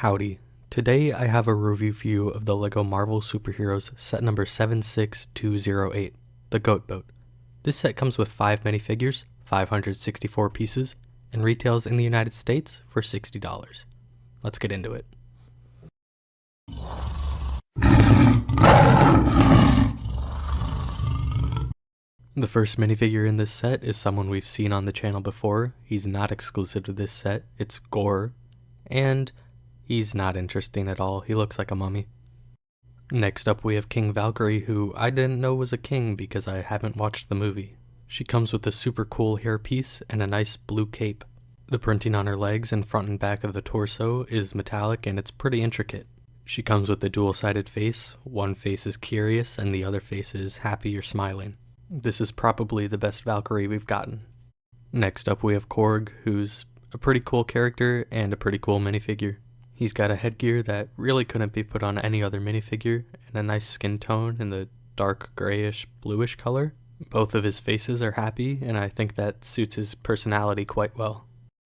Howdy. Today I have a review for you of the LEGO Marvel Superheroes set number 76208, the Goat Boat. This set comes with 5 minifigures, 564 pieces, and retails in the United States for $60. Let's get into it. The first minifigure in this set is someone we've seen on the channel before. He's not exclusive to this set, it's Gore, and he's not interesting at all. He looks like a mummy. Next up we have King Valkyrie, who I didn't know was a king because I haven't watched the movie. She comes with a super cool hairpiece and a nice blue cape. The printing on her legs and front and back of the torso is metallic and it's pretty intricate. She comes with a dual-sided face. One face is curious and the other face is happy or smiling. This is probably the best Valkyrie we've gotten. Next up we have Korg, who's a pretty cool character and a pretty cool minifigure. He's got a headgear that really couldn't be put on any other minifigure, and a nice skin tone in the dark grayish bluish color. Both of his faces are happy, and I think that suits his personality quite well.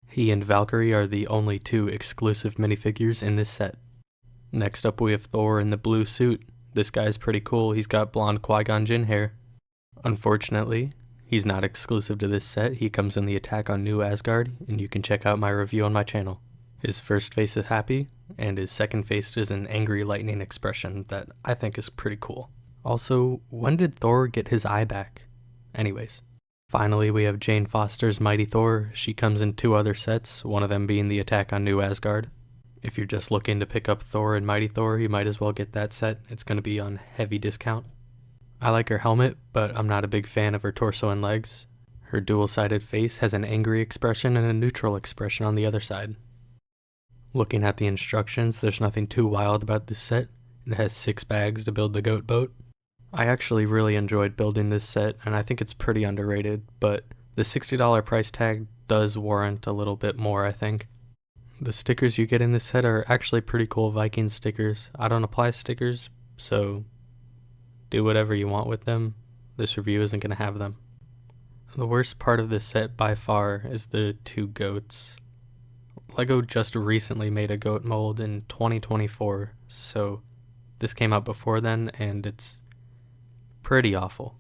He and Valkyrie are the only 2 exclusive minifigures in this set. Next up we have Thor in the blue suit. This guy's pretty cool. He's got blonde Qui-Gon Jinn hair. Unfortunately, he's not exclusive to this set. He comes in the Attack on New Asgard, and you can check out my review on my channel. His first face is happy, and his second face is an angry lightning expression that I think is pretty cool. Also, when did Thor get his eye back? Anyways. Finally, we have Jane Foster's Mighty Thor. She comes in 2 other sets, one of them being the Attack on New Asgard. If you're just looking to pick up Thor and Mighty Thor, you might as well get that set. It's going to be on heavy discount. I like her helmet, but I'm not a big fan of her torso and legs. Her dual-sided face has an angry expression and a neutral expression on the other side. Looking at the instructions, there's nothing too wild about this set. It has 6 bags to build the goat boat. I actually really enjoyed building this set, and I think it's pretty underrated, but the $60 price tag does warrant a little bit more, I think. The stickers you get in this set are actually pretty cool Viking stickers. I don't apply stickers, so do whatever you want with them. This review isn't going to have them. The worst part of this set by far is the 2 goats. LEGO just recently made a goat mold in 2024, so this came out before then, and it's pretty awful.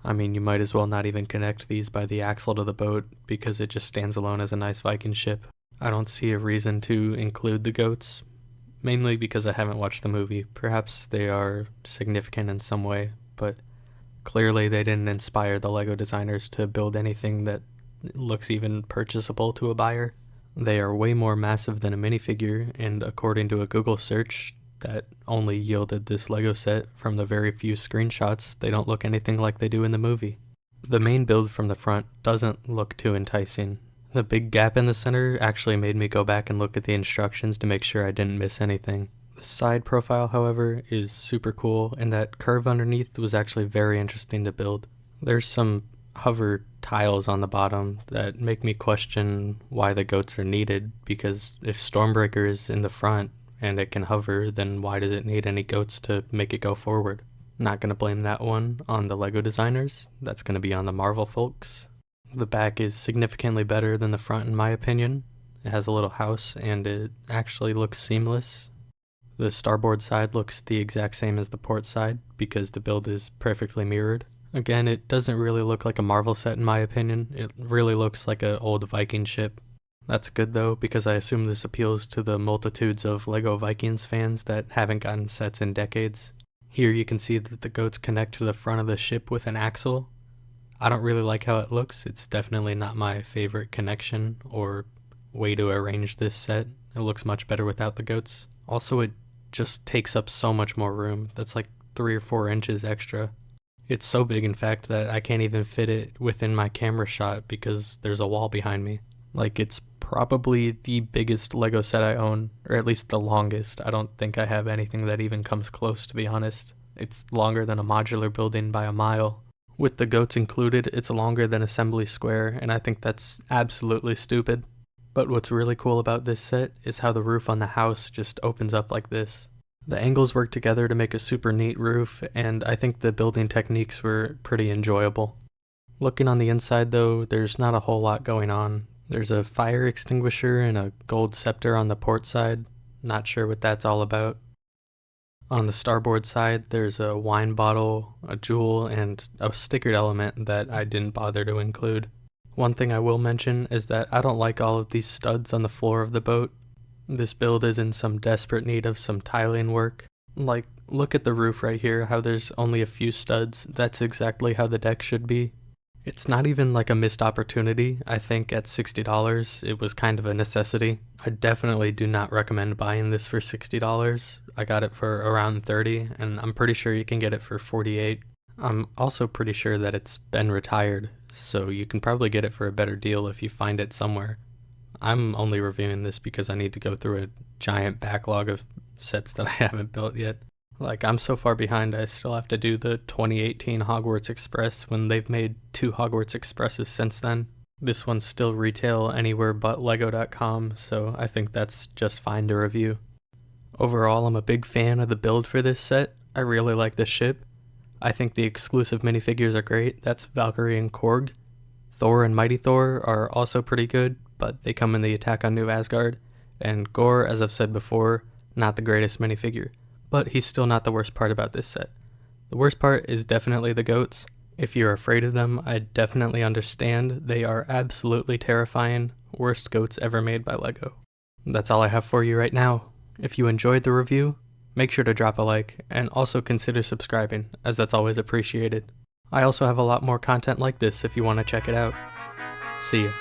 I mean, you might as well not even connect these by the axle to the boat, because it just stands alone as a nice Viking ship. I don't see a reason to include the goats, mainly because I haven't watched the movie. Perhaps they are significant in some way, but clearly they didn't inspire the LEGO designers to build anything that looks even purchasable to a buyer. They are way more massive than a minifigure, and according to a Google search that only yielded this LEGO set from the very few screenshots, they don't look anything like they do in the movie. The main build from the front doesn't look too enticing. The big gap in the center actually made me go back and look at the instructions to make sure I didn't miss anything. The side profile, however, is super cool, and that curve underneath was actually very interesting to build. There's some hover tiles on the bottom that make me question why the goats are needed, because if Stormbreaker is in the front and it can hover, then why does it need any goats to make it go forward? Not gonna blame that one on the LEGO designers, that's gonna be on the Marvel folks. The back is significantly better than the front in my opinion. It has a little house and it actually looks seamless. The starboard side looks the exact same as the port side because the build is perfectly mirrored. Again, it doesn't really look like a Marvel set in my opinion. It really looks like an old Viking ship. That's good though, because I assume this appeals to the multitudes of LEGO Vikings fans that haven't gotten sets in decades. Here you can see that the goats connect to the front of the ship with an axle. I don't really like how it looks. It's definitely not my favorite connection or way to arrange this set. It looks much better without the goats. Also, it just takes up so much more room. That's like 3 or 4 inches extra. It's so big, in fact, that I can't even fit it within my camera shot because there's a wall behind me. Like, it's probably the biggest LEGO set I own, or at least the longest. I don't think I have anything that even comes close, to be honest. It's longer than a modular building by a mile. With the goats included, it's longer than Assembly Square, and I think that's absolutely stupid. But what's really cool about this set is how the roof on the house just opens up like this. The angles work together to make a super neat roof, and I think the building techniques were pretty enjoyable. Looking on the inside though, there's not a whole lot going on. There's a fire extinguisher and a gold scepter on the port side. Not sure what that's all about. On the starboard side, there's a wine bottle, a jewel, and a stickered element that I didn't bother to include. One thing I will mention is that I don't like all of these studs on the floor of the boat. This build is in some desperate need of some tiling work. Like, look at the roof right here, how there's only a few studs. That's exactly how the deck should be. It's not even like a missed opportunity. I think at $60, it was kind of a necessity. I definitely do not recommend buying this for $60. I got it for around $30, and I'm pretty sure you can get it for $48. I'm also pretty sure that it's been retired, so you can probably get it for a better deal if you find it somewhere. I'm only reviewing this because I need to go through a giant backlog of sets that I haven't built yet. Like, I'm so far behind, I still have to do the 2018 Hogwarts Express when they've made 2 Hogwarts Expresses since then. This one's still retail anywhere but lego.com, so I think that's just fine to review. Overall, I'm a big fan of the build for this set. I really like this ship. I think the exclusive minifigures are great. That's Valkyrie and Korg. Thor and Mighty Thor are also pretty good, but they come in the Attack on New Asgard. And Gore, as I've said before, not the greatest minifigure. But he's still not the worst part about this set. The worst part is definitely the goats. If you're afraid of them, I definitely understand. They are absolutely terrifying. Worst goats ever made by LEGO. That's all I have for you right now. If you enjoyed the review, make sure to drop a like, and also consider subscribing, as that's always appreciated. I also have a lot more content like this if you want to check it out. See ya.